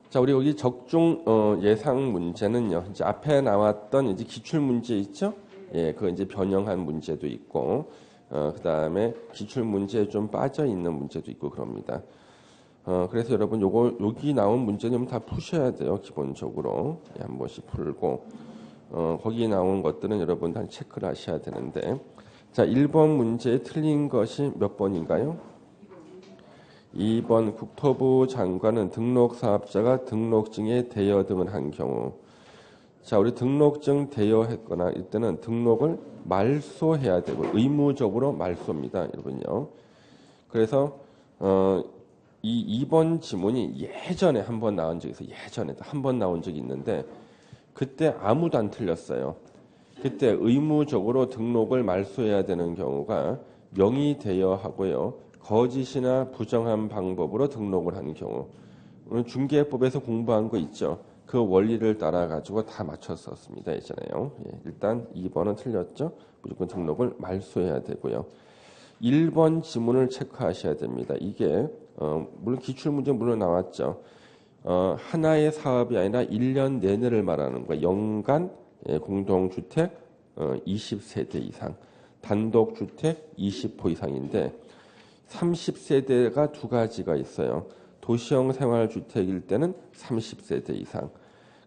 자, 우리 여기 적중 예상 문제는요. 이제 앞에 나왔던 이제 기출 문제 있죠? 예, 그거 이제 변형한 문제도 있고, 그다음에 기출 문제에 좀 빠져 있는 문제도 있고 그럽니다. 그래서 여러분 요거 여기 나온 문제는 다 푸셔야 돼요. 기본적으로 예, 한 번씩 풀고, 거기 나온 것들은 여러분 다 체크를 하셔야 되는데, 자, 1번 문제에 틀린 것이 몇 번인가요? 2번 국토부 장관은 등록 사업자가 등록증에 대여 등을 한 경우, 자, 우리 등록증 대여했거나 이때는 등록을 말소해야 되고 의무적으로 말소입니다, 여러분요. 그래서 이 2번 지문이 예전에 한 번 나온 적이 있어요. 예전에 한 번 나온 적이 있는데 그때 아무도 안 틀렸어요. 그때 의무적으로 등록을 말소해야 되는 경우가 명의 대여하고요. 거짓이나 부정한 방법으로 등록을 하는 경우, 오늘 중개법에서 공부한 거 있죠. 그 원리를 따라 가지고 다 맞췄었습니다. 예전에요. 예, 일단 2번은 틀렸죠. 무조건 등록을 말소해야 되고요. 1번 지문을 체크하셔야 됩니다. 이게 물론 기출문제 물론 나왔죠. 하나의 사업이 아니라 1년 내내를 말하는 거예요. 연간 공동주택 20세대 이상, 단독주택 20호 이상인데 30세대가 두 가지가 있어요. 도시형 생활주택일 때는 30세대 이상.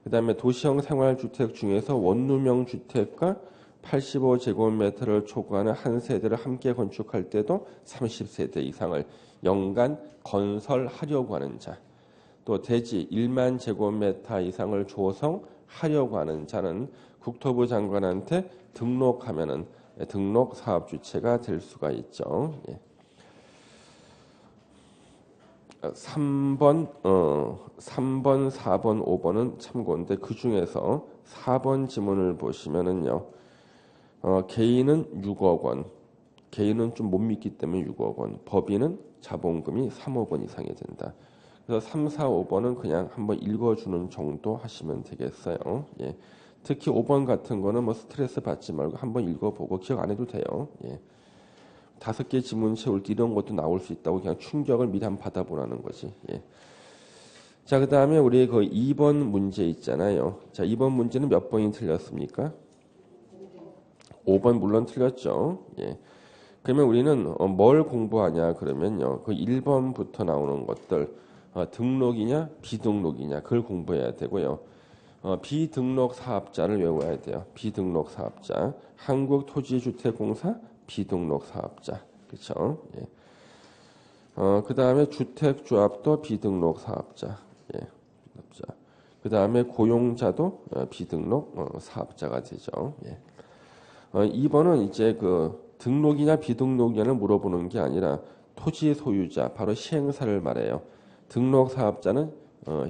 그 다음에 도시형 생활주택 중에서 원룸형 주택과 85제곱미터를 초과하는 한 세대를 함께 건축할 때도 30세대 이상을 연간 건설하려고 하는 자. 또 대지 1만 제곱미터 이상을 조성하려고 하는 자는 국토부 장관한테 등록하면은 등록 사업주체가 될 수가 있죠. 예. 3번, 4번, 5번은 참고인데 그 중에서 4번 지문을 보시면은요, 개인은 6억 원, 개인은 좀 못 믿기 때문에 6억 원, 법인은 자본금이 3억 원 이상이 된다. 그래서 3, 4, 5번은 그냥 한번 읽어주는 정도 하시면 되겠어요. 예. 특히 5번 같은 거는 뭐 스트레스 받지 말고 한번 읽어보고 기억 안 해도 돼요. 예. 5개 지문 채울 때 이런 것도 나올 수 있다고 그냥 충격을 미리 한번 받아보라는 거지. 예. 자, 그 다음에 우리 그 2번 문제 있잖아요. 자, 2번 문제는 몇 번이 틀렸습니까? 5번 물론 틀렸죠. 예. 그러면 우리는 뭘 공부하냐 그러면요. 그 1번부터 나오는 것들, 등록이냐 비등록이냐 그걸 공부해야 되고요. 비등록 사업자를 외워야 돼요. 비등록 사업자. 한국토지주택공사 비등록 사업자. 그렇죠? 예. 그 다음에 주택조합도 비등록 사업자. 예. 그 다음에 고용자도 비등록 사업자가 되죠. 예. 2번은 이제 그 등록이냐 비등록이냐를 물어보는 게 아니라 토지 소유자, 바로 시행사를 말해요. 등록 사업자는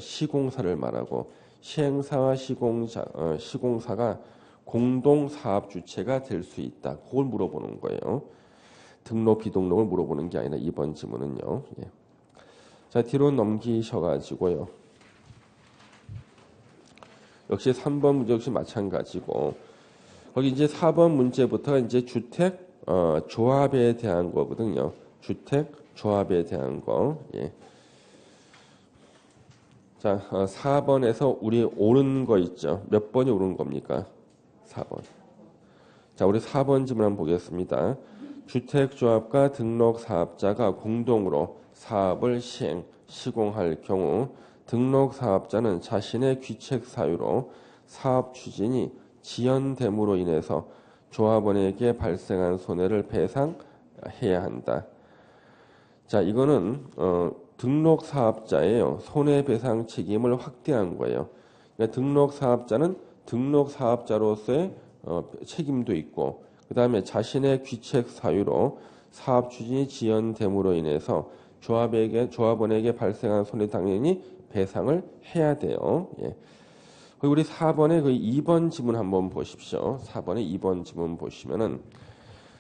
시공사를 말하고 시행사와 시공사가 공동 사업 주체가 될 수 있다. 그걸 물어보는 거예요. 등록 비등록을 물어보는 게 아니라 2번 지문은요. 예. 자, 뒤로 넘기셔가지고요. 역시 3번 문제 역시 마찬가지고 거기 이제 4번 문제부터가 이제 주택 조합에 대한 거거든요. 주택 조합에 대한 거. 예. 자, 4번에서 우리 옳은 거 있죠. 몇 번이 옳은 겁니까? 4번. 자, 우리 4번 질문 한번 보겠습니다. 주택조합과 등록사업자가 공동으로 사업을 시공할 경우 등록사업자는 자신의 귀책 사유로 사업 추진이 지연됨으로 인해서 조합원에게 발생한 손해를 배상해야 한다. 자, 이거는 등록사업자예요. 손해배상 책임을 확대한 거예요. 그러니까 등록사업자는 등록사업자로서의 책임도 있고 그 다음에 자신의 귀책 사유로 사업 추진이 지연됨으로 인해서 조합원에게 발생한 손해 당연히 배상을 해야 돼요. 예. 우리 4번에 그 2번 지문 한번 보십시오. 4번에 2번 지문 보시면은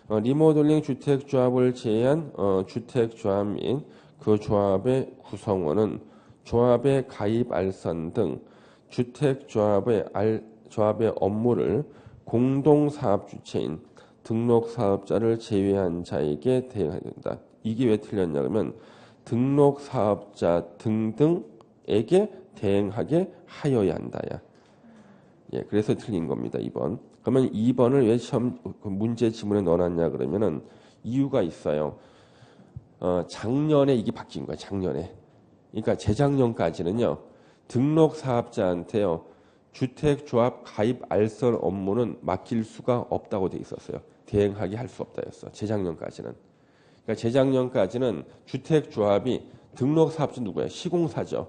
리모델링 주택조합을 제외한 주택조합 및 그 조합의 구성원은 조합의 가입 알선 등 주택조합의 업무를 공동사업 주체인 등록사업자를 제외한 자에게 대행해야 된다. 이게 왜 틀렸냐 그러면 등록사업자 등등에게 대행하게 하여야 한다야. 예, 그래서 틀린 겁니다. 2번. 그러면 2번을 왜 시험 문제 지문에 넣어놨냐 그러면은 이유가 있어요. 작년에 이게 바뀐 거야. 작년에. 그러니까 재작년까지는요. 등록 사업자한테요. 주택조합 가입 알선 업무는 맡길 수가 없다고 돼 있었어요. 대행하게 할 수 없다였어. 재작년까지는. 그러니까 재작년까지는 주택조합이 등록 사업자 누구야? 시공사죠.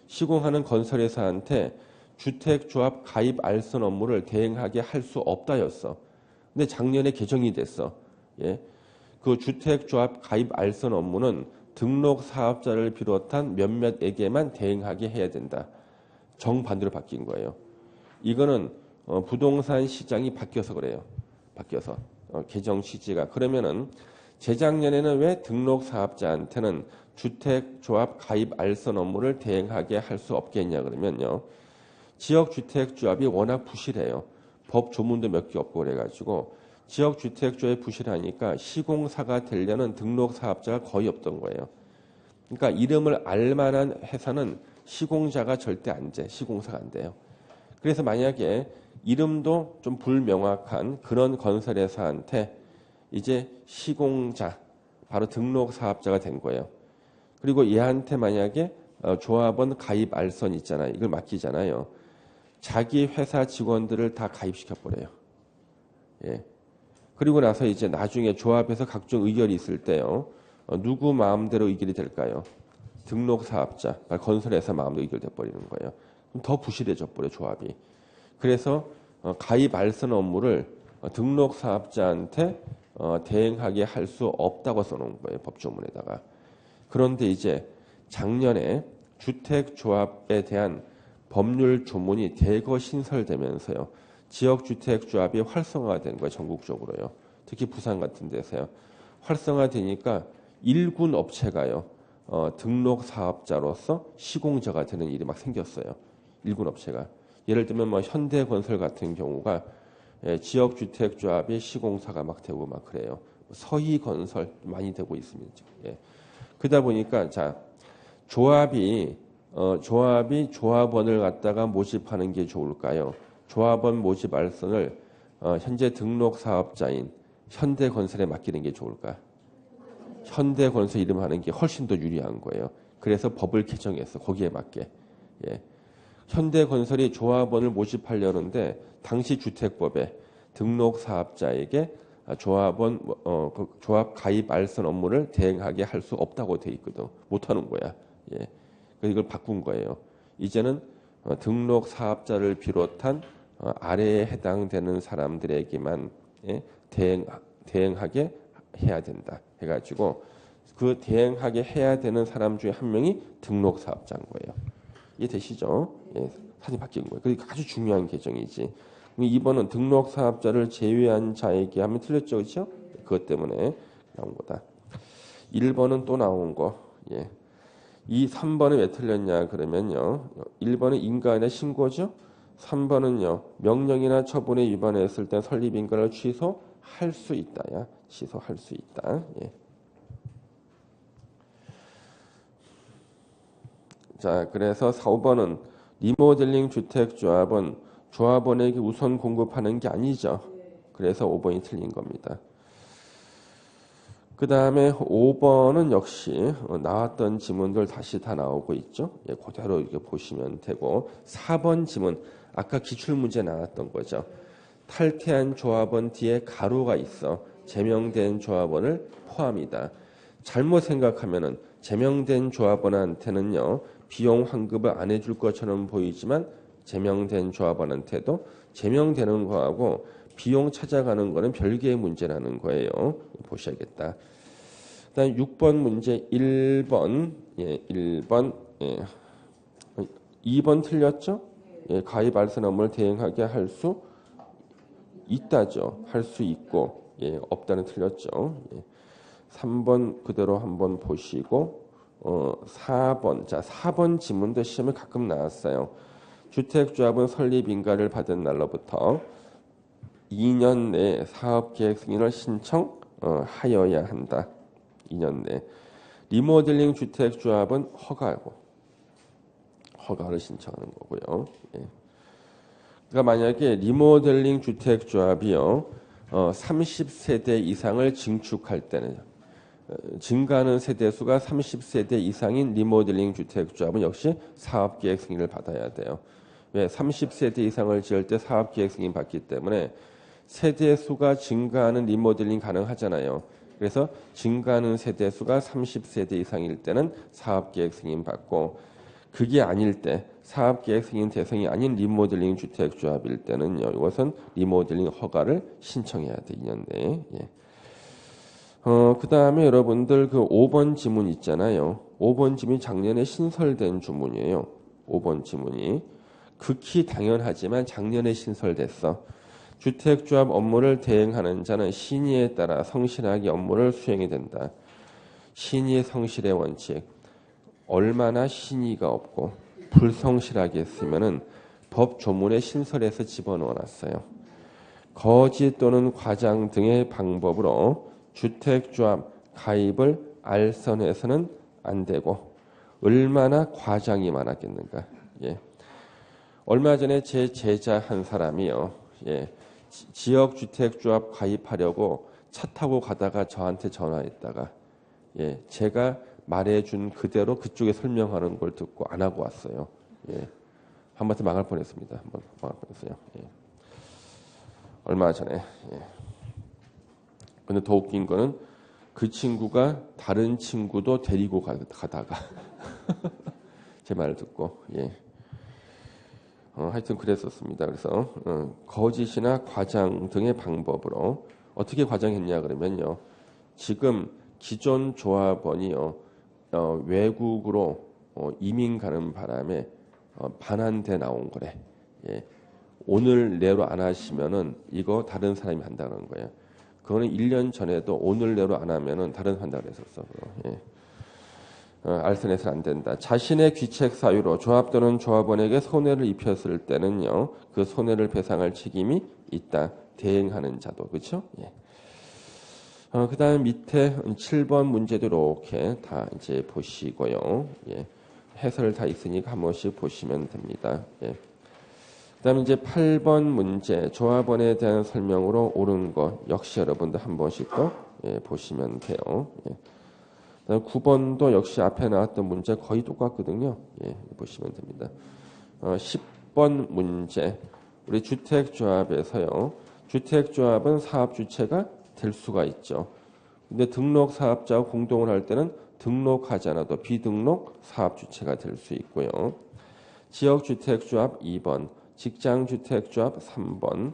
시공하는 건설회사한테 주택조합 가입 알선 업무를 대행하게 할 수 없다였어. 근데 작년에 개정이 됐어. 예. 그 주택조합 가입 알선 업무는 등록 사업자를 비롯한 몇몇에게만 대행하게 해야 된다. 정반대로 바뀐 거예요. 이거는 부동산 시장이 바뀌어서 그래요. 바뀌어서 개정 취지가. 그러면은 재작년에는 왜 등록 사업자한테는 주택조합 가입 알선 업무를 대행하게 할 수 없겠냐 그러면요. 지역주택조합이 워낙 부실해요. 법 조문도 몇 개 없고 그래가지고 지역주택조합이 부실하니까 시공사가 되려는 등록 사업자가 거의 없던 거예요. 그러니까 이름을 알만한 회사는 시공자가 절대 안 돼. 시공사가 안 돼요. 그래서 만약에 이름도 좀 불명확한 그런 건설회사한테 이제 시공자, 바로 등록 사업자가 된 거예요. 그리고 얘한테 만약에 조합원 가입 알선 있잖아요. 이걸 맡기잖아요. 자기 회사 직원들을 다 가입시켜 버려요. 예. 그리고 나서 이제 나중에 조합에서 각종 의결이 있을 때요. 누구 마음대로 의결이 될까요? 등록 사업자, 건설회사 마음대로 의결돼 버리는 거예요. 그럼 더 부실해져 버려 조합이. 그래서 가입 알선 업무를 등록 사업자한테 대행하게 할 수 없다고 써놓은 거예요. 법조문에다가. 그런데 이제 작년에 주택조합에 대한 법률 조문이 대거 신설되면서요. 지역주택조합이 활성화된 거예요. 전국적으로요. 특히 부산 같은 데서요. 활성화되니까 일군 업체가요. 등록 사업자로서 시공자가 되는 일이 막 생겼어요. 일군 업체가. 예를 들면 뭐 현대건설 같은 경우가 지역주택조합이 시공사가 막 되고 막 그래요. 서희건설 많이 되고 있습니다. 예. 그러다 보니까 자 조합이 조합원을 갖다가 모집하는 게 좋을까요? 조합원 모집 알선을 현재 등록 사업자인 현대건설에 맡기는 게 좋을까? 현대건설 이름 하는 게 훨씬 더 유리한 거예요. 그래서 법을 개정해서 거기에 맞게. 예. 현대건설이 조합원을 모집하려는데 당시 주택법에 등록 사업자에게 조합 가입 알선 업무를 대행하게 할 수 없다고 돼 있거든. 못 하는 거야. 예. 그래서 이걸 바꾼 거예요. 이제는 등록 사업자를 비롯한 아래에 해당되는 사람들에게만 대행하게 해야 된다. 해가지고 그 대행하게 해야 되는 사람 중에 한 명이 등록 사업자인 거예요. 이해되시죠? 예, 사실 바뀐 거예요. 그게 아주 중요한 개정이지. 2번은 등록 사업자를 제외한 자에게 하면 틀렸죠, 그렇죠? 그것 때문에 나온 거다. 1번은 또 나온 거. 예. 이 3번은 왜 틀렸냐 그러면요. 1번은 인가의 신고죠. 3번은요. 명령이나 처분에 위반했을 때 설립 인가를 취소할 수 있다야. 취소할 수 있다. 예. 자, 그래서 4번은 리모델링 주택조합은 조합원에게 우선 공급하는 게 아니죠. 그래서 5번이 틀린 겁니다. 그 다음에 5번은 역시 나왔던 지문들 다시 다 나오고 있죠. 예, 그대로 이렇게 보시면 되고 4번 지문 아까 기출문제 나왔던 거죠. 탈퇴한 조합원 뒤에 가로가 있어 제명된 조합원을 포함이다. 잘못 생각하면은 제명된 조합원한테는요 비용 환급을 안 해줄 것처럼 보이지만 제명된 조합원한테도 제명되는 거하고 비용 찾아가는 거는 별개의 문제라는 거예요. 보셔야겠다. 그다음 6번 문제 1번 예, 1번 예. 2번 틀렸죠? 예, 가입 알선 업무를 대행하게 할 수 있다죠. 할 수 있고 예, 없다는 틀렸죠. 예. 3번 그대로 한번 보시고 4번 자 4번 지문도 시험에 가끔 나왔어요. 주택조합은 설립 인가를 받은 날로부터 2년 내에 사업계획 승인을 신청하여야 한다. 2년 내. 리모델링 주택조합은 허가를 신청하는 거고요. 예. 그러니까 만약에 리모델링 주택조합이요, 30세대 이상을 증축할 때는 증가하는 세대수가 30세대 이상인 리모델링 주택조합은 역시 사업계획 승인을 받아야 돼요. 왜? 30세대 이상을 지을 때 사업계획 승인 받기 때문에 세대수가 증가하는 리모델링 가능하잖아요. 그래서 증가하는 세대수가 30세대 이상일 때는 사업계획 승인 받고, 그게 아닐 때 사업계획 승인 대상이 아닌 리모델링 주택조합일 때는요, 이것은 리모델링 허가를 신청해야 돼, 2년 내에. 예. 그 다음에 여러분들 그 5번 지문 있잖아요. 5번 지문이 작년에 신설된 주문이에요. 5번 지문이. 극히 당연하지만 작년에 신설됐어. 주택조합 업무를 대행하는 자는 신의에 따라 성실하게 업무를 수행해야 된다. 신의 성실의 원칙. 얼마나 신의가 없고 불성실하게 했으면은 법 조문에 신설해서 집어넣어놨어요. 거짓 또는 과장 등의 방법으로 주택조합 가입을 알선해서는 안 되고, 얼마나 과장이 많았겠는가. 예. 얼마 전에 제 제자 한 사람이요, 예, 지역주택조합 가입하려고 차 타고 가다가 저한테 전화했다가, 예, 제가 말해준 그대로 그쪽에 설명하는 걸 듣고 안 하고 왔어요. 예. 한번더 망할 뻔했습니다. 한번 망할 뻔했어요. 예. 얼마 전에. 예. 근데 더 웃긴 거는 그 친구가 다른 친구도 데리고 가다가 제 말을 듣고, 예. 하여튼 그랬었습니다. 그래서 거짓이나 과장 등의 방법으로 어떻게 과장했냐 그러면요, 지금 기존 조합원이요, 외국으로 이민 가는 바람에 반환돼 나온 거래. 예. 오늘 내로 안 하시면은 이거 다른 사람이 한다는 거예요. 그거는 1년 전에도 오늘 내로 안 하면은 다른 사람이 한다고 했었어. 예. 알선해서는 안 된다. 자신의 귀책 사유로 조합 또는 조합원에게 손해를 입혔을 때는요, 그 손해를 배상할 책임이 있다. 대행하는 자도. 그렇죠? 예. 그다음에 밑에 7번 문제도 이렇게 다 이제 보시고요. 예. 해설 다 있으니까 한 번씩 보시면 됩니다. 예. 그다음에 이제 8번 문제 조합원에 대한 설명으로 옳은 것 역시 여러분들 한 번씩 또 예, 보시면 돼요. 예. 그다음 9번도 역시 앞에 나왔던 문제 거의 똑같거든요. 예, 보시면 됩니다. 10번 문제 우리 주택조합에서요, 주택조합은 사업주체가 될 수가 있죠. 근데 등록 사업자와 공동을 할 때는 등록하지 않아도 비등록 사업주체가 될 수 있고요. 지역주택조합 2번, 직장주택조합 3번.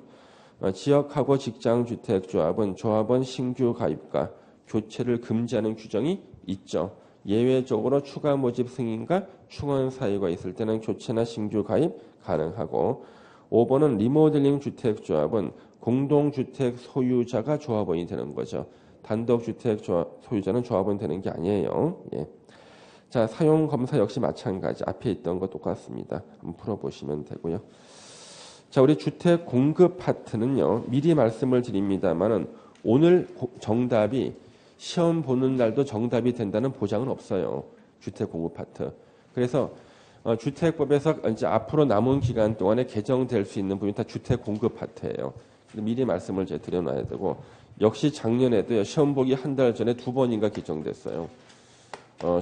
지역하고 직장주택조합은 조합원 신규 가입과 교체를 금지하는 규정이 있죠. 예외적으로 추가 모집 승인과 충원 사유가 있을 때는 교체나 신규 가입 가능하고, 5번은 리모델링 주택조합은 공동주택 소유자가 조합원이 되는 거죠. 단독주택 소유자는 조합원 되는 게 아니에요. 예. 자, 사용검사 역시 마찬가지. 앞에 있던 거 똑같습니다. 한번 풀어보시면 되고요. 자, 우리 주택 공급 파트는요, 미리 말씀을 드립니다만은 오늘 정답이 시험 보는 날도 정답이 된다는 보장은 없어요. 주택 공급 파트. 그래서 주택법에서 이제 앞으로 남은 기간 동안에 개정될 수 있는 부분이 다 주택 공급 파트예요. 미리 말씀을 제가 드려놔야 되고, 역시 작년에도요, 시험 보기 한 달 전에 2번인가 개정됐어요.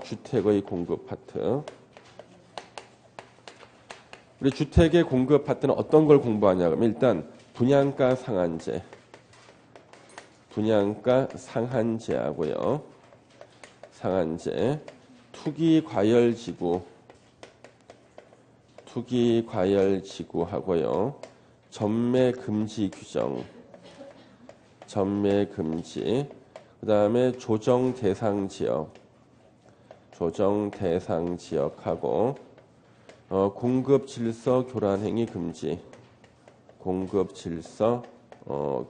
주택의 공급 파트. 우리 주택의 공급 파트는 어떤 걸 공부하냐 그러면 일단 분양가 상한제, 분양가 상한제하고요, 상한제, 투기 과열 지구하고요, 전매 금지 규정, 전매 금지, 그다음에 조정 대상 지역하고 공급 질서 교란 행위 금지, 공급 질서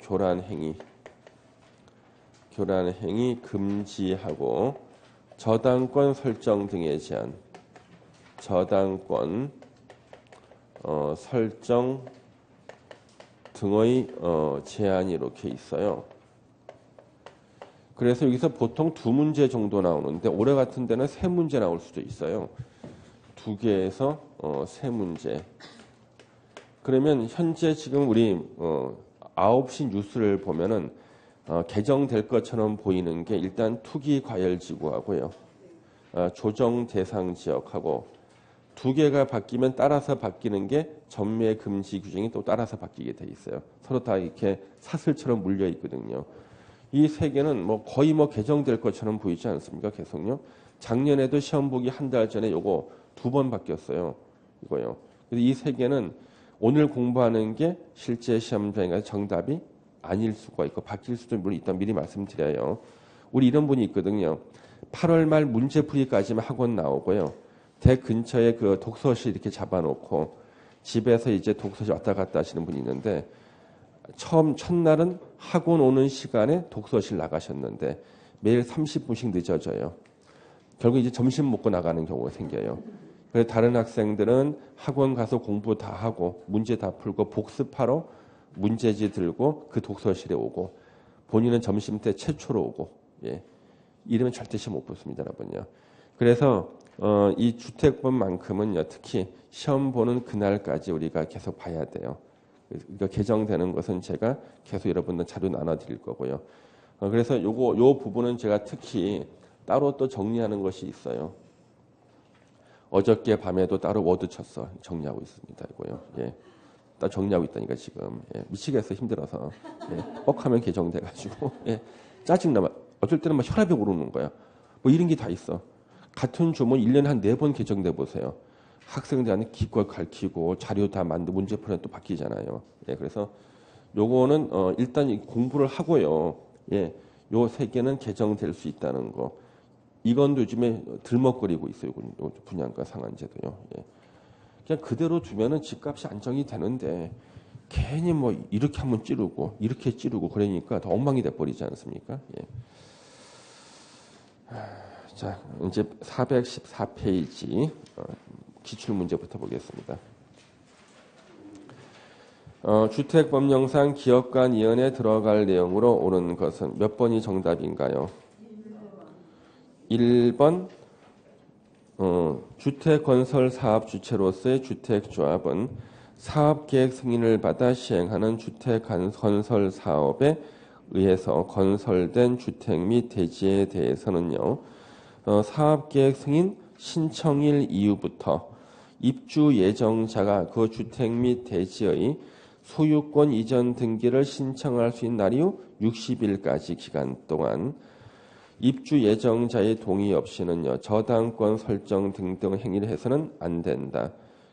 교란 행위 금지하고 저당권 설정 등의 제한, 저당권 설정 등의 제한이 이렇게 있어요. 그래서 여기서 보통 2문제 정도 나오는데 올해 같은 데는 3문제 나올 수도 있어요. 2개에서 3문제. 그러면 현재 지금 우리 9시 뉴스를 보면은 개정될 것처럼 보이는 게 일단 투기 과열 지구하고요. 조정 대상 지역하고 2개가 바뀌면 따라서 바뀌는 게 전매 금지 규정이 또 따라서 바뀌게 돼 있어요. 서로 다 이렇게 사슬처럼 물려 있거든요. 이 3개는 거의 개정될 것처럼 보이지 않습니까? 계속요. 작년에도 시험 보기 한 달 전에 요거 2번 바뀌었어요. 이거요. 그래서 이 3개는 오늘 공부하는 게 실제 시험장에 가서 정답이 아닐 수가 있고 바뀔 수도 물론 있다 미리 말씀드려요. 우리 이런 분이 있거든요. 8월 말 문제풀이까지만 학원 나오고요. 댁 근처에 그 독서실 이렇게 잡아놓고 집에서 이제 독서실 왔다 갔다 하시는 분이 있는데 첫날은 학원 오는 시간에 독서실 나가셨는데 매일 30분씩 늦어져요. 결국 이제 점심 먹고 나가는 경우가 생겨요. 그래서 다른 학생들은 학원 가서 공부 다 하고 문제 다 풀고 복습하러 문제지 들고 그 독서실에 오고 본인은 점심 때 최초로 오고 이러면 절대 시험 못 붙습니다, 여러분요. 그래서 이 주택법만큼은요, 특히 시험 보는 그날까지 우리가 계속 봐야 돼요. 그러니까 개정되는 것은 제가 계속 여러분들 자료 나눠드릴 거고요. 그래서 요 부분은 제가 특히 따로 또 정리하는 것이 있어요. 어저께 밤에도 따로 워드 쳤어. 정리하고 있습니다. 이거요. 딱 정리하고 있다니까 지금. 미치겠어. 힘들어서. 뻑하면 개정돼가지고. 짜증나. 어쩔 때는 혈압이 오르는 거야. 이런 게 다 있어. 같은 주문 1년에 한 4번 개정돼 보세요. 학생들한테 기껏 가르치고 자료 다 만들고 문제 풀면 또 바뀌잖아요. 그래서 요거는 일단 공부를 하고요. 요 3개는 개정될 수 있다는 거. 이건 요즘에 들먹거리고 있어요. 분양가 상한제도요. 그냥 그대로 두면은 집값이 안정이 되는데 괜히 이렇게 한번 찌르고 이렇게 찌르고 그러니까 더 엉망이 돼 버리지 않습니까? 자, 이제 414페이지 기출 문제부터 보겠습니다. 주택법령상 기업간위원회에 들어갈 내용으로 옳은 것은 몇 번이 정답인가요? 1번 주택건설사업 주체로서의 주택조합은 사업계획 승인을 받아 시행하는 주택건설 사업에 의해서 건설된 주택 및 대지에 대해서는요. 사업계획 승인 신청일 이후부터 입주 예정자가 그 주택 및 대지의 소유권 이전 등기를 신청할 수 있는 날 이후 60일까지 기간 동안 입주 예정자의 동의 없이는요. 저당권 설정 등등 행위를 해서는 안 된다.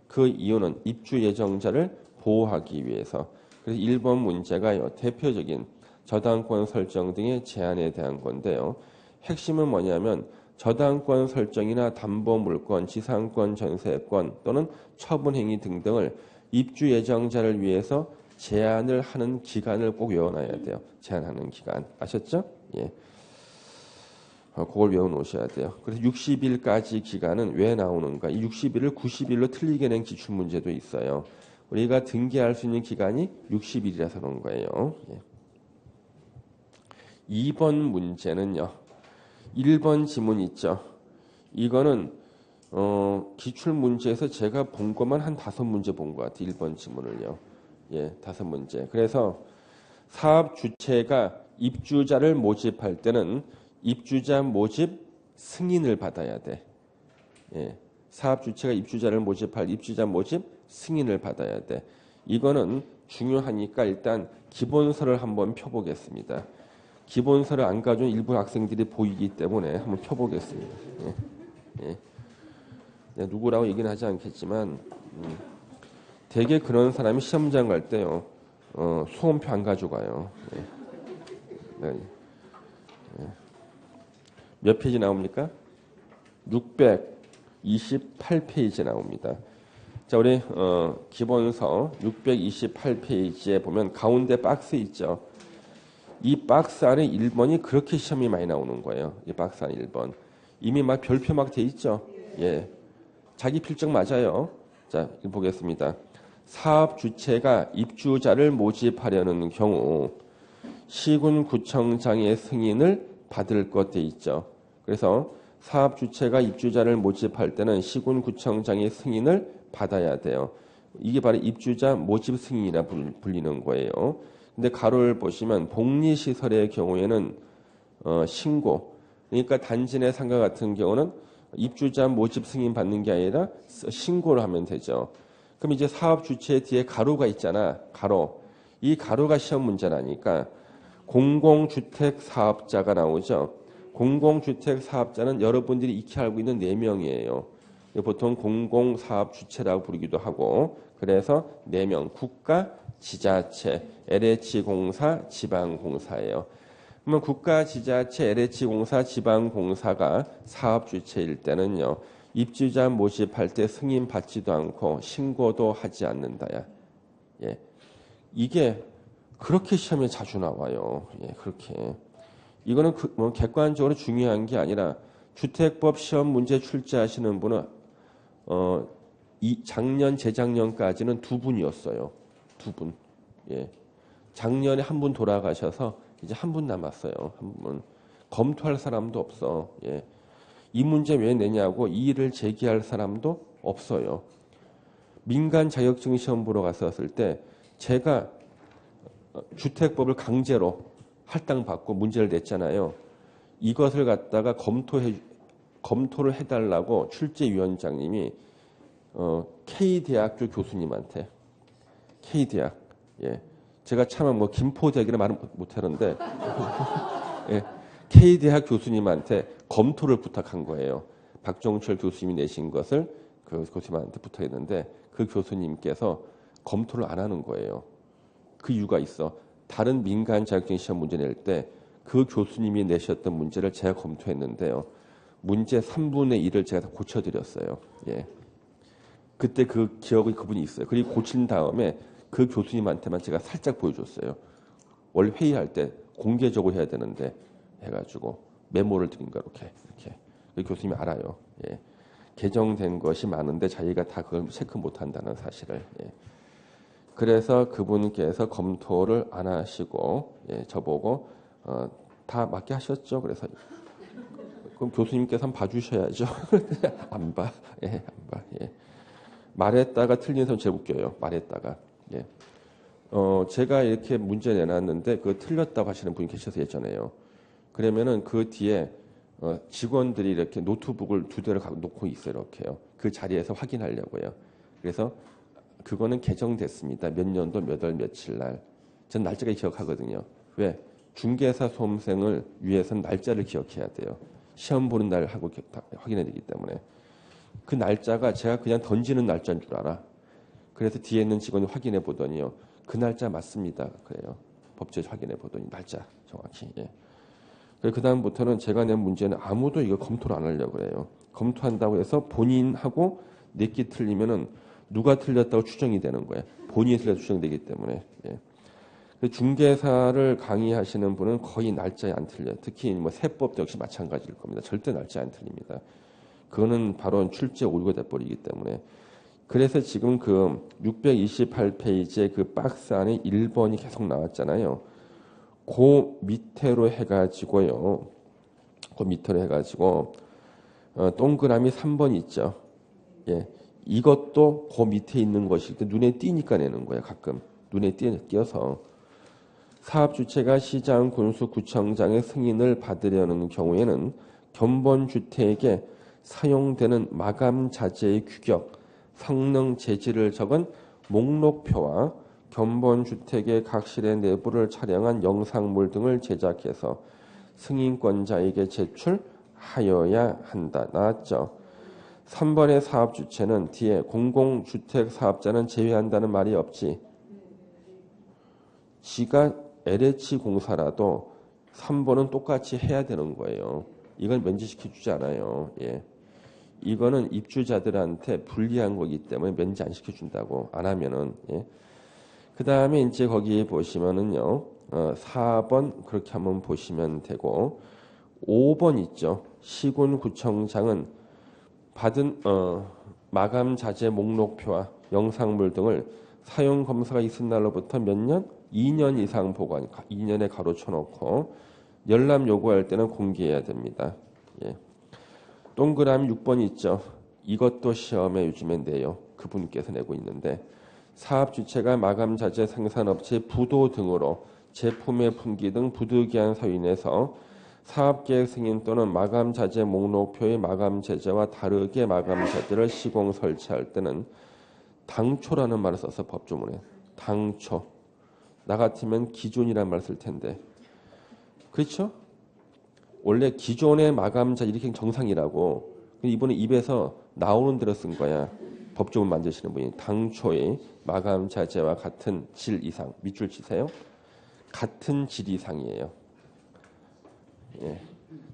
그 이유는 입주 예정자를 보호하기 위해서. 그래서 1번 문제가요. 대표적인 저당권 설정 등의 제한에 대한 건데요. 핵심은 뭐냐면 저당권 설정이나 담보물권, 지상권, 전세권 또는 처분행위 등등을 입주 예정자를 위해서 제한을 하는 기간을 꼭 외워놔야 돼요. 제한하는 기간. 아셨죠? 그걸 외워놓으셔야 돼요. 그래서 60일까지 기간은 왜 나오는가? 이 60일을 90일로 틀리게 낸 기출문제도 있어요. 우리가 등기할 수 있는 기간이 60일이라서 그런 거예요. 2번 문제는요. 1번 지문 있죠. 이거는 기출문제에서 제가 본 것만 한 5문제 본 것 같아요. 1번 지문을요. 5문제. 그래서 사업 주체가 입주자를 모집할 때는 입주자 모집 승인을 받아야 돼. 사업 주체가 입주자를 모집할 입주자 모집 승인을 받아야 돼. 이거는 중요하니까 일단 기본서를 한번 펴보겠습니다. 기본서를 안 가져온 일부 학생들이 보이기 때문에 한번 펴보겠습니다. 누구라고 얘기는 하지 않겠지만 되게 그런 사람이 시험장 갈 때요. 수험표 안 가져가요. 몇 페이지 나옵니까? 628페이지 나옵니다. 자, 우리 기본서 628페이지에 보면 가운데 박스 있죠. 이 박스 안에 1번이 그렇게 시험이 많이 나오는 거예요. 이 박스 안에 1번. 이미 막 별표 막 돼 있죠. 자기 필적 맞아요. 자, 보겠습니다. 사업 주체가 입주자를 모집하려는 경우 시군구청장의 승인을 받을 것 돼 있죠. 그래서 사업 주체가 입주자를 모집할 때는 시군구청장의 승인을 받아야 돼요. 이게 바로 입주자 모집 승인이라 불리는 거예요. 근데 가로를 보시면 복리시설의 경우에는 신고, 그러니까 단지 내 상가 같은 경우는 입주자 모집 승인 받는 게 아니라 신고를 하면 되죠. 그럼 이제 사업 주체 뒤에 가로가 있잖아. 가로. 이 가로가 시험 문제라니까 공공주택 사업자가 나오죠. 공공주택 사업자는 여러분들이 익히 알고 있는 4명이에요. 보통 공공사업주체라고 부르기도 하고, 그래서 4명, 국가, 지자체, LH공사, 지방공사예요. 그러면 국가, 지자체, LH공사, 지방공사가 사업주체일 때는요, 입주자 모집할 때 승인 받지도 않고 신고도 하지 않는다야. 예. 이게 그렇게 시험에 자주 나와요. 예, 그렇게. 이거는 뭐 객관적으로 중요한 게 아니라 주택법 시험 문제 출제하시는 분은 이 작년 재작년까지는 2분이었어요. 2분. 예. 작년에 한 분 돌아가셔서 이제 한 분 남았어요. 한 분. 검토할 사람도 없어. 예. 이 문제 왜 내냐고 이의를 제기할 사람도 없어요. 민간 자격증 시험 보러 갔었을 때 제가 주택법을 강제로 할당받고 문제를 냈잖아요. 이것을 갖다가 검토를 해달라고 출제위원장님이 K대학교 교수님한테 K대학, 예, 제가 참 뭐 김포대학이라 말은 못하는데 예, K대학 교수님한테 검토를 부탁한 거예요. 박종철 교수님이 내신 것을 그 교수님한테 부탁했는데 그 교수님께서 검토를 안 하는 거예요. 그 이유가 있어. 다른 민간 자격증 시험 문제 낼 때 그 교수님이 내셨던 문제를 제가 검토했는데요. 문제 3분의 1을 제가 다 고쳐드렸어요. 예. 그때 그 기억이 그분이 있어요. 그리고 고친 다음에 그 교수님한테만 제가 살짝 보여줬어요. 원래 회의할 때 공개적으로 해야 되는데 해가지고 메모를 드린 거 이렇게. 그 교수님이 알아요. 예. 개정된 것이 많은데 자기가 다 그걸 체크 못한다는 사실을. 예. 그래서 그분께서 검토를 안 하시고 예, 저보고 다 맞게 하셨죠. 그래서 그럼 교수님께서 한번 봐주셔야죠. 안 봐. 예, 안 봐. 예. 말했다가 틀린 사람 제일 웃겨요. 말했다가. 예. 제가 이렇게 문제 내놨는데 그거 틀렸다고 하시는 분이 계셔서 예전에요. 그러면은 그 뒤에 직원들이 이렇게 노트북을 2대를 놓고 있어요. 이렇게요. 그 자리에서 확인하려고요. 그래서 그거는 개정됐습니다. 몇 년도 몇 월 며칠 날. 전 날짜가 기억하거든요. 왜? 중개사 수험생을 위해서는 날짜를 기억해야 돼요. 시험 보는 날 하고 확인해야 되기 때문에. 그 날짜가 제가 그냥 던지는 날짜인 줄 알아. 그래서 뒤에 있는 직원이 확인해 보더니요. 그 날짜 맞습니다. 그래요. 법제에서 확인해 보더니 날짜 정확히. 예. 그 다음부터는 제가 낸 문제는 아무도 이거 검토를 안 하려고 그래요. 검토한다고 해서 본인하고 내끼 틀리면은 누가 틀렸다고 추정이 되는 거예요. 본인이 틀려서 추정되기 때문에. 예. 중개사를 강의하시는 분은 거의 날짜에 안 틀려요. 특히 뭐 세법도 역시 마찬가지일 겁니다. 절대 날짜에 안 틀립니다. 그거는 바로 출제 오류가 돼버리기 때문에. 그래서 지금 그 628페이지의 그 박스 안에 1번이 계속 나왔잖아요. 그 밑으로 해가지고요. 그 밑으로 해가지고 동그라미 3번 있죠. 예. 이것도 그 밑에 있는 것이 눈에 띄니까 내는 거예요. 가끔 눈에 띄어서 사업 주체가 시장, 군수, 구청장의 승인을 받으려는 경우에는 견본 주택에 사용되는 마감 자재의 규격, 성능, 재질을 적은 목록표와 견본 주택의 각 실의 내부를 촬영한 영상물 등을 제작해서 승인권자에게 제출하여야 한다. 나왔죠? 3번의 사업 주체는 뒤에 공공주택 사업자는 제외한다는 말이 없지. 지가 LH공사라도 3번은 똑같이 해야 되는 거예요. 이걸 면제시켜주지 않아요. 예. 이거는 입주자들한테 불리한 거기 때문에 면제 안 시켜준다고 안 하면은. 예. 그 다음에 이제 거기 보시면은요. 4번 그렇게 한번 보시면 되고 5번 있죠. 시군구청장은 받은 마감 자재 목록표와 영상물 등을 사용 검사가 있은 날로부터 몇 년? 2년 이상 보관, 2년에 가로쳐놓고 열람 요구할 때는 공개해야 됩니다. 예. 동그라미 6번 있죠. 이것도 시험에 요즘에 내요. 그분께서 내고 있는데 사업주체가 마감자재 생산업체 부도 등으로 제품의 품기 등 부득이한 사유 인해서 사업계획 승인 또는 마감자재 목록표의 마감제재와 다르게 마감자재를 시공 설치할 때는 당초라는 말을 써서 법조문에 당초 나 같으면 기존이란 말을 쓸 텐데 그렇죠? 원래 기존의 마감자 이렇게 정상이라고 이번에 입에서 나오는 대로 쓴 거야. 법조문 만드시는 분이 당초의 마감자재와 같은 질 이상 밑줄 치세요. 같은 질 이상이에요. 예.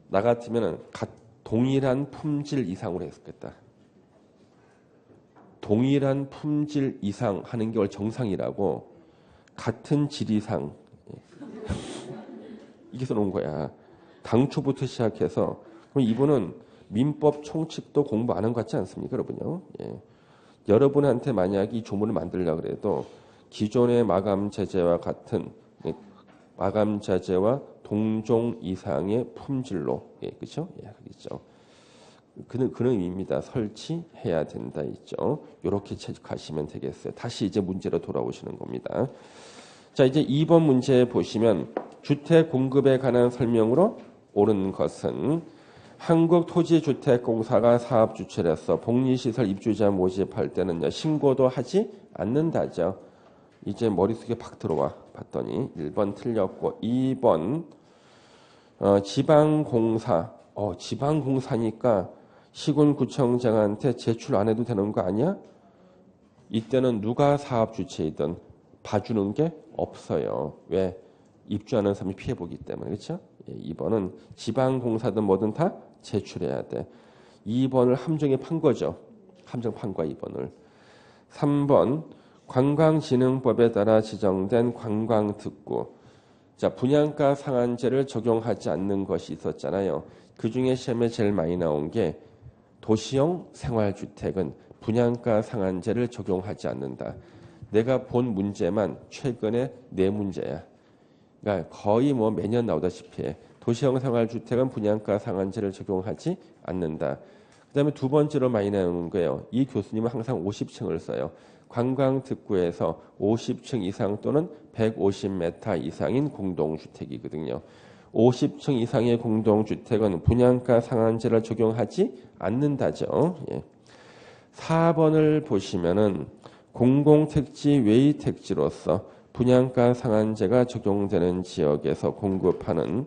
나 같으면 동일한 품질 이상으로 했겠다. 동일한 품질 이상 하는 게 원래 정상이라고 같은 질 이상 이게 써놓은 거야. 당초부터 시작해서 그럼 이분은 민법 총칙도 공부 안 한 것 같지 않습니까, 여러분요? 예. 여러분한테 만약 이 조문을 만들려고 그래도 기존의 마감 자재와 같은 마감 자재와 동종 이상의 품질로 그렇죠? 그렇죠. 그런 의미입니다. 설치해야 된다 있죠. 이렇게 체크하시면 되겠어요. 다시 이제 문제로 돌아오시는 겁니다. 자, 이제 2번 문제 보시면 주택 공급에 관한 설명으로 옳은 것은 한국토지주택공사가 사업 주체로서 복리시설 입주자 모집할 때는요 신고도 하지 않는다죠. 이제 머릿속에 팍 들어와 봤더니 1번 틀렸고 2번 지방공사 지방공사니까 시군구청장한테 제출 안 해도 되는 거 아니야? 이때는 누가 사업 주체이든 봐주는 게 없어요. 왜? 입주하는 사람이 피해보기 때문에 그렇죠? 2번은 지방공사든 뭐든 다 제출해야 돼. 2번을 함정에 판 거죠. 함정 판 거야 2번을. 3번 관광진흥법에 따라 지정된 관광특구. 자, 분양가 상한제를 적용하지 않는 것이 있었잖아요. 그중에 시험에 제일 많이 나온 게 도시형 생활주택은 분양가 상한제를 적용하지 않는다. 내가 본 문제만 최근에 4문제야. 그러니까 거의 뭐 매년 나오다시피 해. 도시형 생활주택은 분양가 상한제를 적용하지 않는다. 그 다음에 두 번째로 많이 나오는 거예요. 이 교수님은 항상 50층을 써요. 관광특구에서 50층 이상 또는 150m 이상인 공동주택이거든요. 50층 이상의 공동주택은 분양가 상한제를 적용하지 않는다죠. 4번을 보시면은 공공택지 외의 택지로서 분양가 상한제가 적용되는 지역에서 공급하는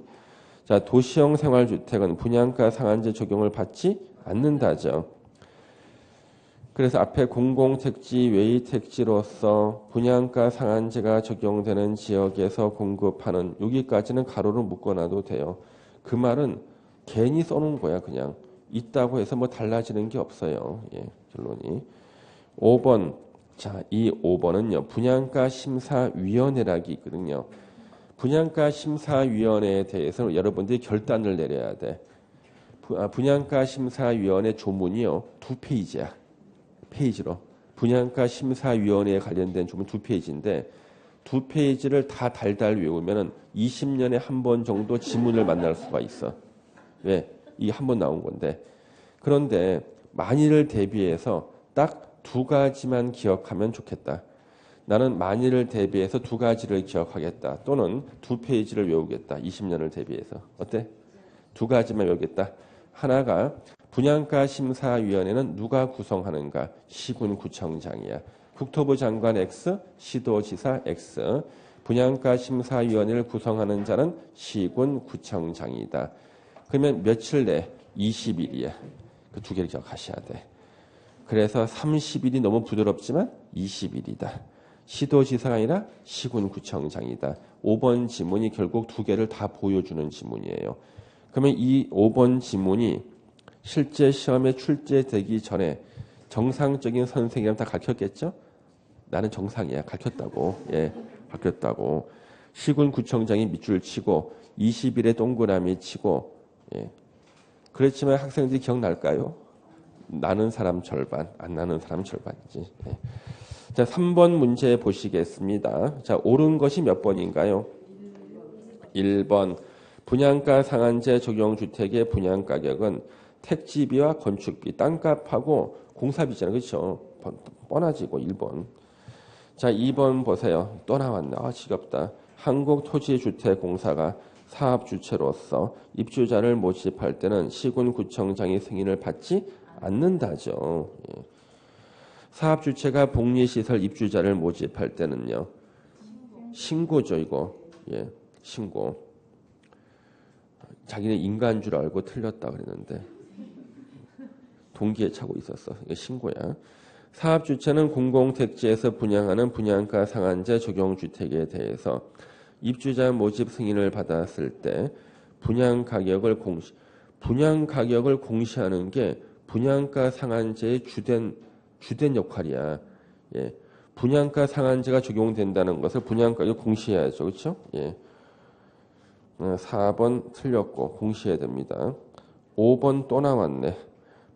자, 도시형 생활주택은 분양가 상한제 적용을 받지 않는다죠. 그래서 앞에 공공택지 외의 택지로서 분양가 상한제가 적용되는 지역에서 공급하는 여기까지는 가로로 묶어놔도 돼요. 그 말은 괜히 써놓은 거야. 그냥 있다고 해서 뭐 달라지는 게 없어요. 결론이 5번 자, 이 5번은요. 분양가 심사위원회라기 있거든요. 분양가 심사위원회에 대해서 여러분들이 결단을 내려야 돼. 분양가 심사위원회 조문이요. 2페이지야. 페이지로. 분양가 심사위원회에 관련된 조문 2페이지인데 2페이지를 다 달달 외우면 20년에 한 번 정도 지문을 만날 수가 있어. 왜? 이게 한 번 나온 건데. 그런데 만일을 대비해서 딱 2가지만 기억하면 좋겠다. 나는 만일을 대비해서 2가지를 기억하겠다. 또는 2페이지를 외우겠다. 20년을 대비해서. 어때? 2가지만 외우겠다. 하나가 분양가 심사위원회는 누가 구성하는가? 시군구청장이야. 국토부 장관 X, 시도지사 X. 분양가 심사위원회를 구성하는 자는 시군구청장이다. 그러면 며칠 내? 20일이야. 그 2개를 기억하셔야 돼. 그래서 30일이 너무 부드럽지만 20일이다. 시도지사가 아니라 시군구청장이다. 5번 지문이 결국 2개를 다 보여주는 지문이에요. 그러면 이 5번 지문이 실제 시험에 출제되기 전에 정상적인 선생님이랑 다 가르쳤겠죠? 나는 정상이야. 가르쳤다고. 가르쳤다고. 시군구청장이 밑줄 치고 20일에 동그라미 치고 그렇지만 학생들이 기억날까요? 나는 사람 절반, 안 나는 사람 절반이지. 자, 3번 문제 보시겠습니다. 자, 옳은 것이 몇 번인가요? 1번. 분양가 상한제 적용 주택의 분양가격은 택지비와 건축비, 땅값하고 공사비잖아요. 그렇죠? 뻔하지고 1번. 자, 2번 보세요. 또 나왔네. 아, 지겹다. 한국토지주택공사가 사업 주체로서 입주자를 모집할 때는 시군구청장의 승인을 받지 않는다죠. 예. 사업 주체가 복리시설 입주자를 모집할 때는요. 신고죠, 이거. 예, 신고. 자기는 인간 줄 알고 틀렸다 그랬는데 동기에 차고 있었어. 이거 신고야. 사업 주체는 공공택지에서 분양하는 분양가 상한제 적용 주택에 대해서 입주자 모집 승인을 받았을 때 분양 가격을 공시하는 게 분양가 상한제의 주된 역할이야. 예. 분양가 상한제가 적용된다는 것을 분양가를 공시해야죠. 그렇죠? 예. 4번 틀렸고 공시해야 됩니다. 5번 또 나왔네.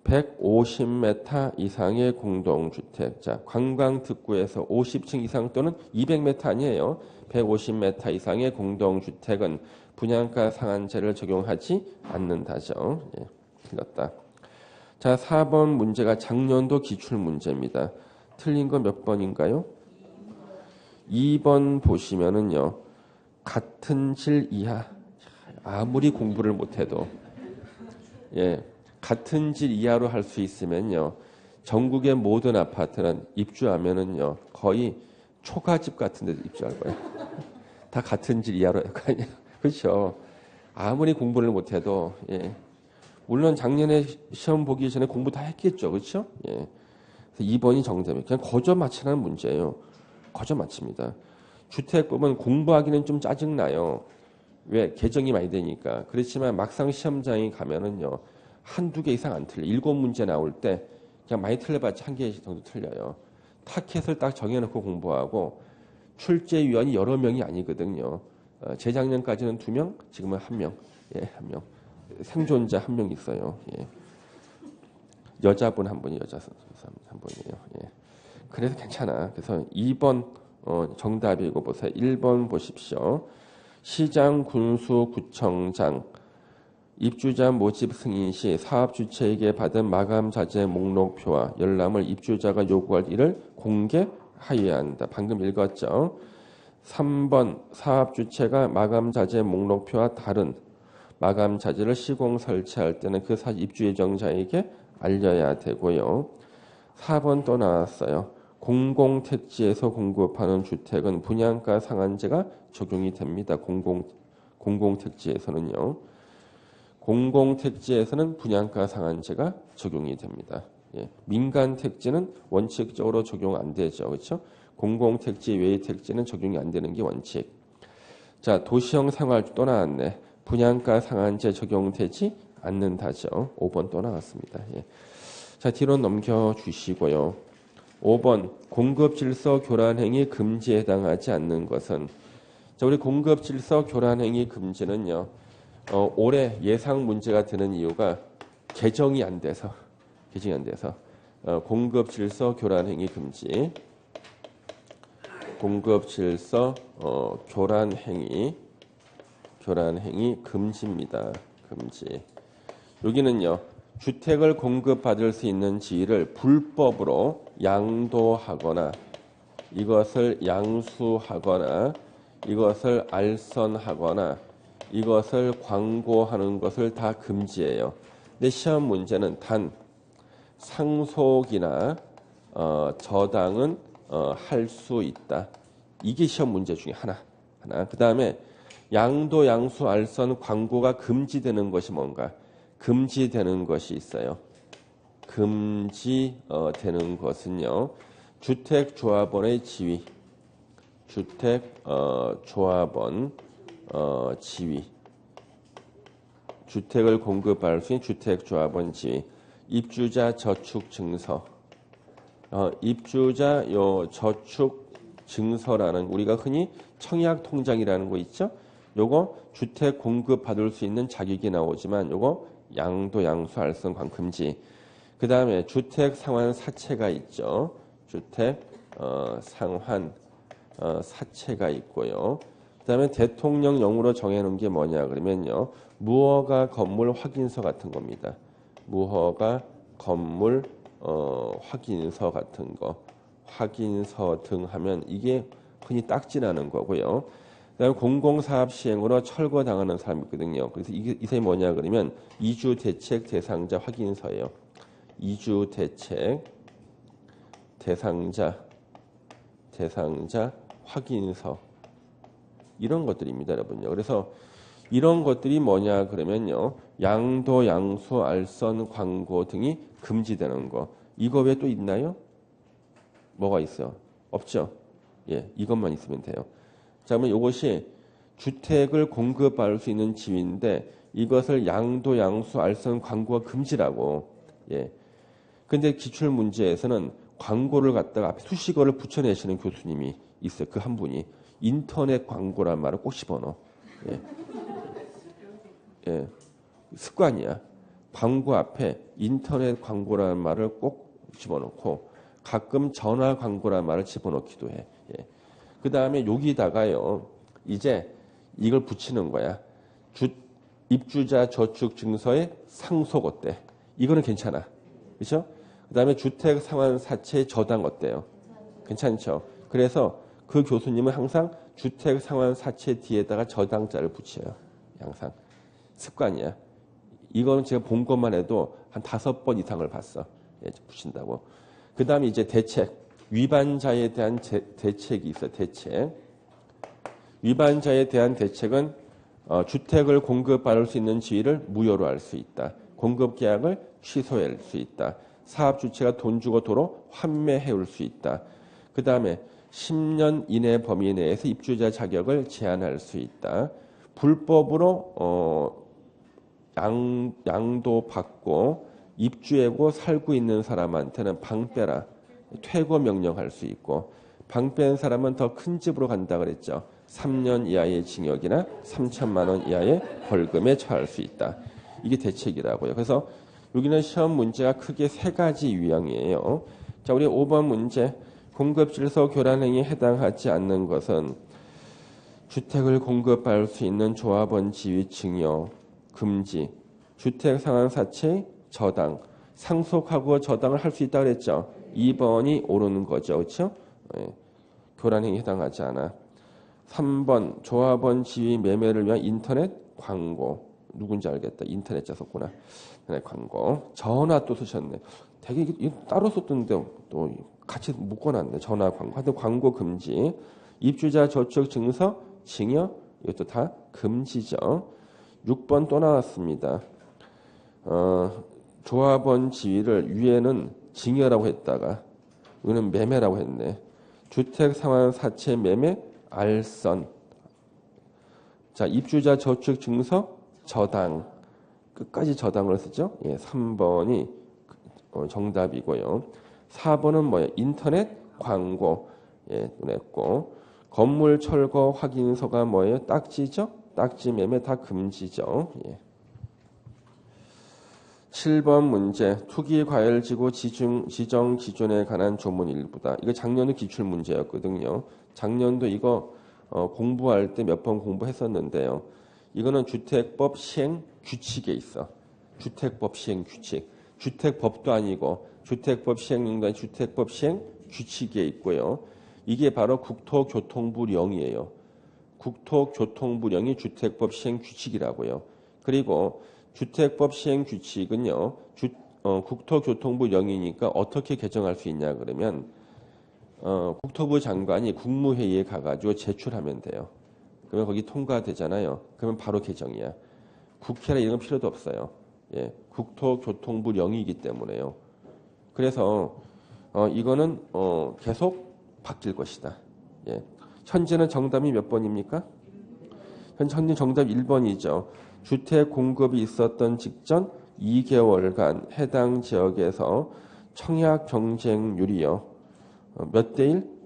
150m 이상의 공동주택. 자, 관광특구에서 50층 이상 또는 200m 아니에요. 150m 이상의 공동주택은 분양가 상한제를 적용하지 않는다죠. 예, 틀렸다. 자, 4번 문제가 작년도 기출문제입니다. 틀린 거 몇 번인가요? 2번 보시면은요. 같은 질 이하. 아무리 공부를 못해도 예, 같은 질 이하로 할 수 있으면요. 전국의 모든 아파트는 입주하면은요. 거의 초가집 같은 데도 입주할 거예요. 다 같은 질 이하로 할 거 아니에요. 그렇죠. 아무리 공부를 못해도 예. 물론 작년에 시험 보기 전에 공부 다 했겠죠. 그렇죠? 예. 2번이 정답이에요. 그냥 거저 맞히라는 문제예요. 거저 맞춥니다. 주택법은 공부하기는 좀 짜증나요. 왜? 개정이 많이 되니까. 그렇지만 막상 시험장에 가면은요. 한두 개 이상 안 틀려. 7문제 나올 때 그냥 많이 틀려봤자 한 개 정도 틀려요. 타켓을 딱 정해놓고 공부하고 출제위원이 여러 명이 아니거든요. 재작년까지는 2명, 지금은 1명. 예, 1명. 생존자 1명 있어요. 예. 여자분 한 분이 여자 선수 한 분이에요. 예. 그래서 괜찮아. 그래서 2번 정답이고 보세요. 1번 보십시오. 시장, 군수, 구청장 입주자 모집 승인 시 사업 주체에게 받은 마감 자재 목록표와 열람을 입주자가 요구할 일을 공개하여야 한다. 방금 읽었죠. 3번 사업 주체가 마감 자재 목록표와 다른 마감 자재를 시공 설치할 때는 그 입주 예정자에게 알려야 되고요. 4번 또 나왔어요. 공공택지에서 공급하는 주택은 분양가 상한제가 적용이 됩니다. 공공택지에서는요. 공공택지에서는 분양가 상한제가 적용이 됩니다. 예. 민간택지는 원칙적으로 적용 안 되죠. 그렇죠? 공공택지 외의 택지는 적용이 안 되는 게 원칙. 자, 도시형 생활 또 나왔네. 분양가 상한제 적용되지 않는다죠. 5번 또 나왔습니다. 예. 자, 뒤로 넘겨주시고요. 5번 공급질서 교란행위 금지에 해당하지 않는 것은 자, 우리 공급질서 교란행위 금지는요. 올해 예상 문제가 되는 이유가 개정이 안 돼서 공급질서 교란행위 금지 공급질서 교란행위 금지입니다. 금지. 여기는요. 주택을 공급받을 수 있는 지위를 불법으로 양도하거나 이것을 양수하거나 이것을 알선하거나 이것을 광고하는 것을 다 금지해요. 근데 시험 문제는 단 상속이나 저당은 할 수 있다. 이게 시험 문제 중에 하나. 그 다음에 양도, 양수, 알선, 광고가 금지되는 것이 뭔가? 금지되는 것이 있어요. 금지되는 것은요. 주택조합원의 지위. 주택조합원 지위. 주택을 공급할 수 있는 주택조합원 지위. 입주자 저축 증서. 입주자 저축 증서라는 우리가 흔히 청약 통장이라는 거 있죠? 요거 주택 공급 받을 수 있는 자격이 나오지만 요거 양도, 양수, 알선, 금지. 그 다음에 주택 상환 사채가 있죠. 주택 상환 사채가 있고요. 그 다음에 대통령령으로 정해놓은 게 뭐냐 그러면요. 무허가 건물 확인서 같은 겁니다. 무허가, 건물, 확인서 같은 거, 확인서 등 하면 이게 흔히 딱지라는 거고요. 그다음에 공공사업 시행으로 철거당하는 사람이 있거든요. 그래서 이 사람이 뭐냐 그러면 이주대책 대상자 확인서예요. 이주대책 대상자 확인서 이런 것들입니다, 여러분요. 그래서 이런 것들이 뭐냐 그러면요, 양도, 양수, 알선, 광고 등이 금지되는 거. 이거 외에 또 있나요? 뭐가 있어요? 없죠. 예, 이것만 있으면 돼요. 자, 그러면 이것이 주택을 공급할 수 있는 지위인데 이것을 양도, 양수, 알선, 광고가 금지라고. 예. 근데 기출 문제에서는 광고를 갖다가 앞에 수식어를 붙여내시는 교수님이 있어요. 그 한 분이 인터넷 광고란 말을 꼭 집어넣어. 예. 예. 습관이야. 광고 앞에 인터넷 광고라는 말을 꼭 집어넣고 가끔 전화 광고라는 말을 집어넣기도 해. 예. 그 다음에 여기다가요, 이제 이걸 붙이는 거야. 입주자 저축 증서의 상속 어때? 이거는 괜찮아. 그렇죠? 그 다음에 주택 상환 사채 저당 어때요? 괜찮죠? 그래서 그 교수님은 항상 주택 상환 사채 뒤에다가 저당자를 붙여요. 항상. 습관이야. 이거는 제가 본 것만 해도 한 5번 이상을 봤어. 예, 붙인다고. 그 다음에 이제 대책. 위반자에 대한 대책이 있어요. 대책. 위반자에 대한 대책은 주택을 공급받을 수 있는 지위를 무효로 할 수 있다. 공급 계약을 취소할 수 있다. 사업 주체가 돈 주고 도로 환매해올 수 있다. 그 다음에 10년 이내 범위 내에서 입주자 자격을 제한할 수 있다. 불법으로 양도 받고 입주하고 살고 있는 사람한테는 방 빼라. 퇴거 명령할 수 있고, 방 뺀 사람은 더 큰 집으로 간다 그랬죠. 3년 이하의 징역이나 3천만 원 이하의 벌금에 처할 수 있다. 이게 대책이라고요. 그래서 여기는 시험 문제가 크게 3가지 유형이에요. 자, 우리 5번 문제. 공급질서 교란행위에 해당하지 않는 것은 주택을 공급할 수 있는 조합원 지위 증여, 금지, 주택 상환 사채 저당, 상속하고 저당을 할 수 있다 그랬죠. 2번이 오르는 거죠. 그렇죠? 예. 교란행위에 해당하지 않아. 3번 조합원 지위 매매를 위한 인터넷 광고. 누군지 알겠다. 인터넷자 썼구나. 인터넷 광고. 전화 또 쓰셨네. 되게 이게 따로 썼던데 또 같이 묶어놨네. 전화 광고. 하여튼 광고 금지. 입주자 저축 증서 증여 이것도 다 금지죠. 6번 또 나왔습니다. 조합원 지위를 위에는 증여라고 했다가 여기는 매매라고 했네. 주택 상환 사채 매매 알선. 자, 입주자 저축 증서 저당. 끝까지 저당을 쓰죠. 예, 3번이 정답이고요. 4번은 뭐예요? 인터넷 광고. 예, 냈고. 건물 철거 확인서가 뭐예요? 딱지죠? 딱지 매매 다 금지죠. 예. 7번 문제. 투기 과열지구 지정 기준에 관한 조문 일부다. 이거 작년도 기출 문제였거든요. 작년도 이거 공부할 때 몇 번 공부했었는데요. 이거는 주택법 시행 규칙에 있어. 주택법 시행 규칙. 주택법도 아니고 주택법 시행령과 주택법 시행 규칙에 있고요. 이게 바로 국토교통부령이에요. 국토교통부령이 주택법 시행 규칙이라고요. 그리고 주택법 시행 규칙은요. 국토교통부령이니까 어떻게 개정할 수 있냐 그러면 국토부 장관이 국무회의에 가가지고 제출하면 돼요. 그러면 거기 통과되잖아요. 그러면 바로 개정이야. 국회라 이런 필요도 없어요. 예, 국토교통부령이기 때문에요. 그래서 이거는 계속 바뀔 것이다. 예. 현재는 정답이 몇 번입니까? 현재 정답 1번이죠. 주택 공급이 있었던 직전 2개월간 해당 지역에서 청약 경쟁률이요. 몇 대 1?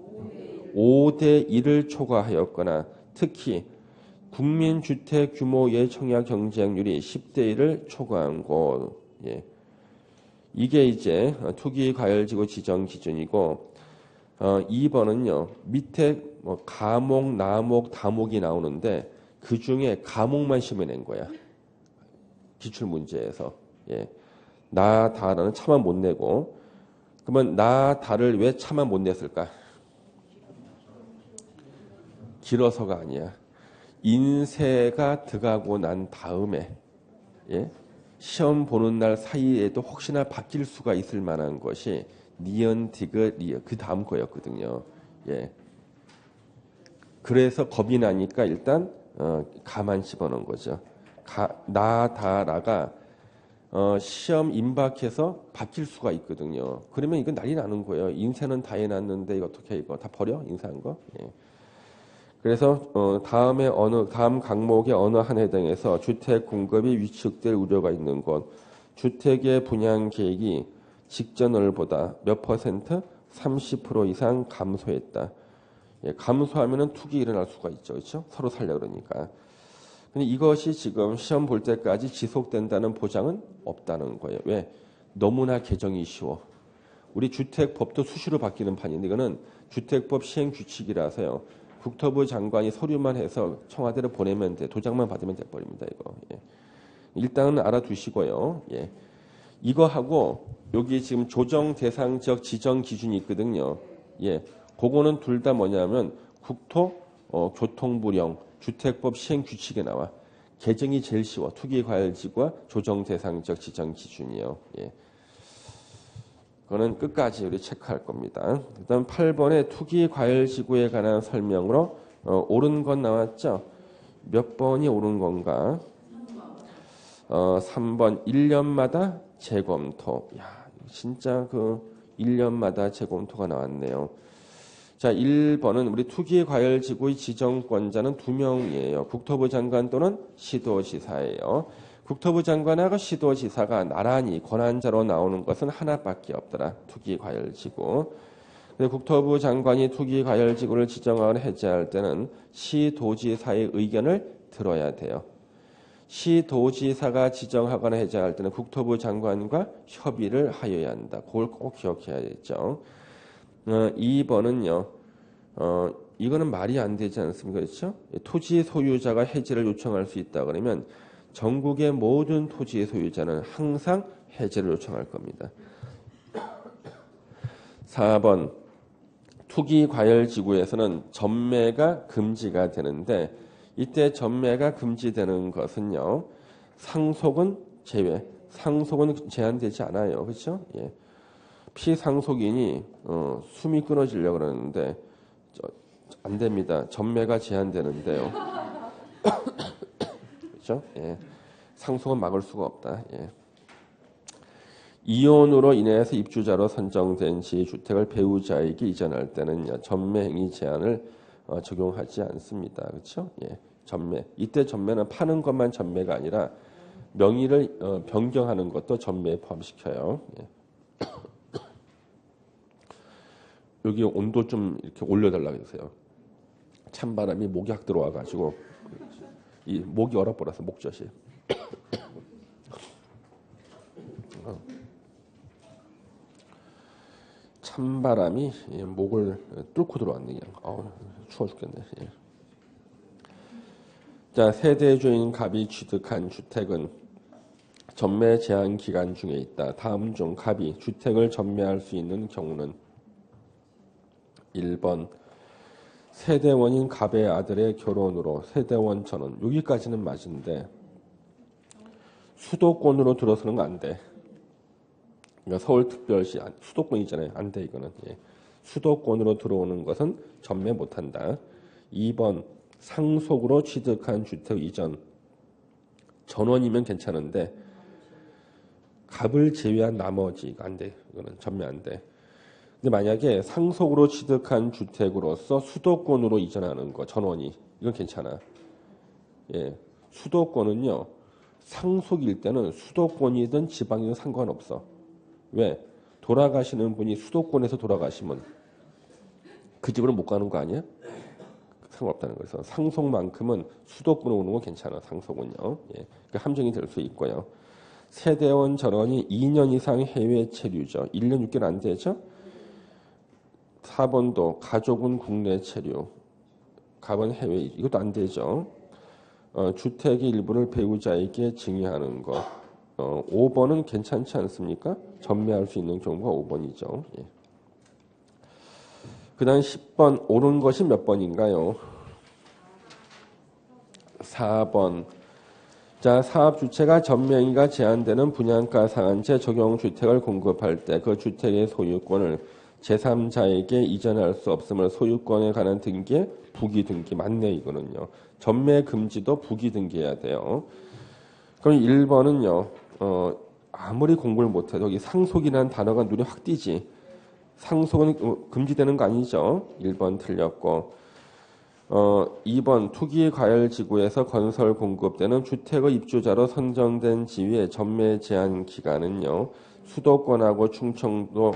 5대 1을 초과하였거나 특히 국민주택 규모의 청약 경쟁률이 10대 1을 초과한 곳. 예. 이게 이제 투기 과열지구 지정 기준이고 2번은요. 밑에 뭐 가목, 나목, 다목이 나오는데 그 중에 가목만 심어낸 거야. 기출 문제에서. 예. 나, 다라는 차마 못 내고 그러면 나, 다를 왜 차마 못 냈을까? 길어서가 아니야. 인쇄가 들어가고 난 다음에 예? 시험 보는 날 사이에도 혹시나 바뀔 수가 있을 만한 것이 니은, 디귿, 리을 그 다음 거였거든요. 예. 그래서 겁이 나니까 일단 가만 집어넣은 거죠. 나, 다, 라가 시험 임박해서 바뀔 수가 있거든요. 그러면 이건 난리 나는 거예요. 인쇄는 다 해놨는데 이거 어떻게 이거 다 버려? 인쇄한 거? 예. 그래서 다음 강목의 어느 한 해당에서 주택 공급이 위축될 우려가 있는 것, 주택의 분양 계획이 직전월보다 몇 퍼센트? 30% 이상 감소했다. 예, 감소하면은 투기 일어날 수가 있죠, 그렇죠? 서로 살려 그러니까. 근데 이것이 지금 시험 볼 때까지 지속된다는 보장은 없다는 거예요. 왜? 너무나 개정이 쉬워. 우리 주택법도 수시로 바뀌는 판인데 이거는 주택법 시행 규칙이라서요. 국토부 장관이 서류만 해서 청와대로 보내면 돼. 도장만 받으면 돼버립니다. 이거. 예. 일단은 알아두시고요. 예. 이거하고 여기 지금 조정 대상 지역 지정 기준이 있거든요. 예. 그거는 둘 다 뭐냐면 국토 교통부령 주택법 시행 규칙에 나와. 개정이 제일 쉬워. 투기과열지구와 조정 대상 지역 지정 기준이요. 예. 그거는 끝까지 우리 체크할 겁니다. 그다음 8번에 투기과열지구에 관한 설명으로 옳은 건 나왔죠? 몇 번이 옳은 건가? 3번 1년마다 재검토. 야, 진짜 그 1년마다 재검토가 나왔네요. 자, 1번은 우리 투기과열지구의 지정권자는 2명이에요. 국토부 장관 또는 시도지사예요. 국토부 장관하고 시도지사가 나란히 권한자로 나오는 것은 하나밖에 없더라. 투기과열지구. 국토부 장관이 투기과열지구를 지정하거나 해제할 때는 시도지사의 의견을 들어야 돼요. 시도지사가 지정하거나 해제할 때는 국토부 장관과 협의를 하여야 한다. 그걸 꼭 기억해야겠죠. 2번은요. 이거는 말이 안 되지 않습니까? 그렇죠? 토지 소유자가 해제를 요청할 수 있다 그러면 전국의 모든 토지의 소유자는 항상 해제를 요청할 겁니다. 4번 투기과열지구에서는 전매가 금지가 되는데 이때 전매가 금지되는 것은요. 상속은 제외. 상속은 제한되지 않아요. 그렇죠? 예. 피상속인이 숨이 끊어지려고 그러는데 안 됩니다. 전매가 제한되는데요. 그렇죠? 예. 상속은 막을 수가 없다. 예. 이혼으로 인해서 입주자로 선정된 지주택을 배우자에게 이전할 때는 전매 행위 제한을 적용하지 않습니다. 그렇죠? 예. 전매. 이때 전매는 파는 것만 전매가 아니라 명의를 변경하는 것도 전매에 포함시켜요. 예. 여기 온도 좀 이렇게 올려달라고 해주세요. 찬바람이 목이 확 들어와가지고 이 목이 얼어버려서 목젖이. 찬바람이 목을 뚫고 들어왔네. 그냥. 추워 죽겠네. 예. 자, 세대주인 갑이 취득한 주택은 전매 제한 기간 중에 있다. 다음 중 갑이 주택을 전매할 수 있는 경우는 1번 세대원인 갑의 아들의 결혼으로 세대원 전원. 여기까지는 맞은데 수도권으로 들어서는 거 안 돼. 그러니까 서울특별시 수도권이잖아요. 안 돼 이거는. 예. 수도권으로 들어오는 것은 전매 못한다. 2번 상속으로 취득한 주택 이전. 전원이면 괜찮은데 갑을 제외한 나머지 안 돼. 이거는 전매 안 돼. 근데 만약에 상속으로 취득한 주택으로서 수도권으로 이전하는 거 전원이 이건 괜찮아. 예. 수도권은요. 상속일 때는 수도권이든 지방이든 상관없어. 왜? 돌아가시는 분이 수도권에서 돌아가시면 그 집으로 못 가는 거 아니야? 상관없다는 거예요. 상속만큼은 수도권으로 오는 건 괜찮아. 상속은요. 예. 그 함정이 될 수 있고요. 세대원 전원이 2년 이상 해외 체류죠. 1년 6개월 안 되죠? 4번도 가족은 국내 체류. 갑은 해외. 이것도 안 되죠. 주택의 일부를 배우자에게 증여하는 것. 5번은 괜찮지 않습니까? 전매할 수 있는 경우가 5번이죠. 예. 그 다음 10번 옳은 것이 몇 번인가요? 4번. 자, 사업주체가 전명의가 제한되는 분양가 상한제 적용주택을 공급할 때 그 주택의 소유권을 제3자에게 이전할 수 없음을 소유권에 관한 등기에 부기 등기. 맞네 이거는요. 전매 금지도 부기 등기해야 돼요. 그럼 1번은요. 아무리 공부를 못해도 여기 상속이라는 단어가 눈에 확 띄지. 상속은 금지되는 거 아니죠. 1번 틀렸고 2번 투기과열지구에서 건설 공급되는 주택의 입주자로 선정된 지위의 전매 제한 기간은요. 수도권하고 충청도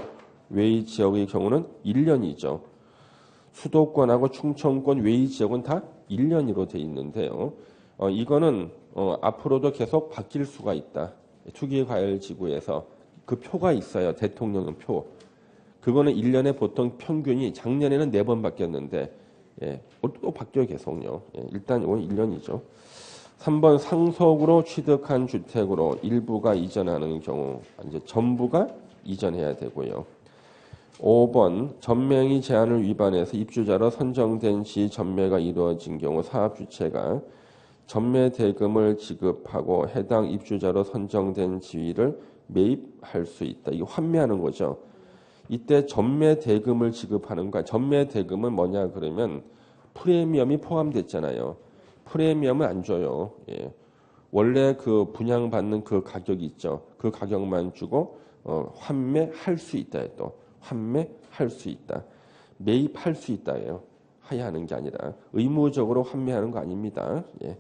외의 지역의 경우는 1년이죠. 수도권하고 충청권 외의 지역은 다 1년으로 돼 있는데요. 이거는 앞으로도 계속 바뀔 수가 있다. 투기과열지구에서 그 표가 있어요. 대통령 표. 그거는 1년에 보통 평균이 작년에는 4번 바뀌었는데 예, 또 바뀌어요 계속요. 예, 일단 이건 1년이죠. 3번 상속으로 취득한 주택으로 일부가 이전하는 경우 이제 전부가 이전해야 되고요. 5번 전명의 제한을 위반해서 입주자로 선정된 시 전매가 이루어진 경우 사업주체가 전매 대금을 지급하고 해당 입주자로 선정된 지위를 매입할 수 있다. 이거 환매하는 거죠. 이때 전매 대금을 지급하는 거야. 전매 대금은 뭐냐 그러면 프리미엄이 포함됐잖아요. 프리미엄은 안 줘요. 예. 원래 그 분양받는 그 가격이 있죠. 그 가격만 주고 환매할 수 있다. 또 환매할 수 있다. 매입할 수 있다예요. 하야하는 게 아니라 의무적으로 환매하는 거 아닙니다. 예.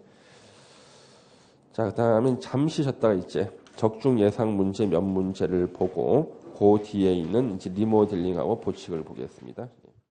자, 그다음에 잠시 쉬었다가 이제 적중 예상 문제 몇 문제를 보고 그 뒤에 있는 이제 리모델링하고 보칙을 보겠습니다.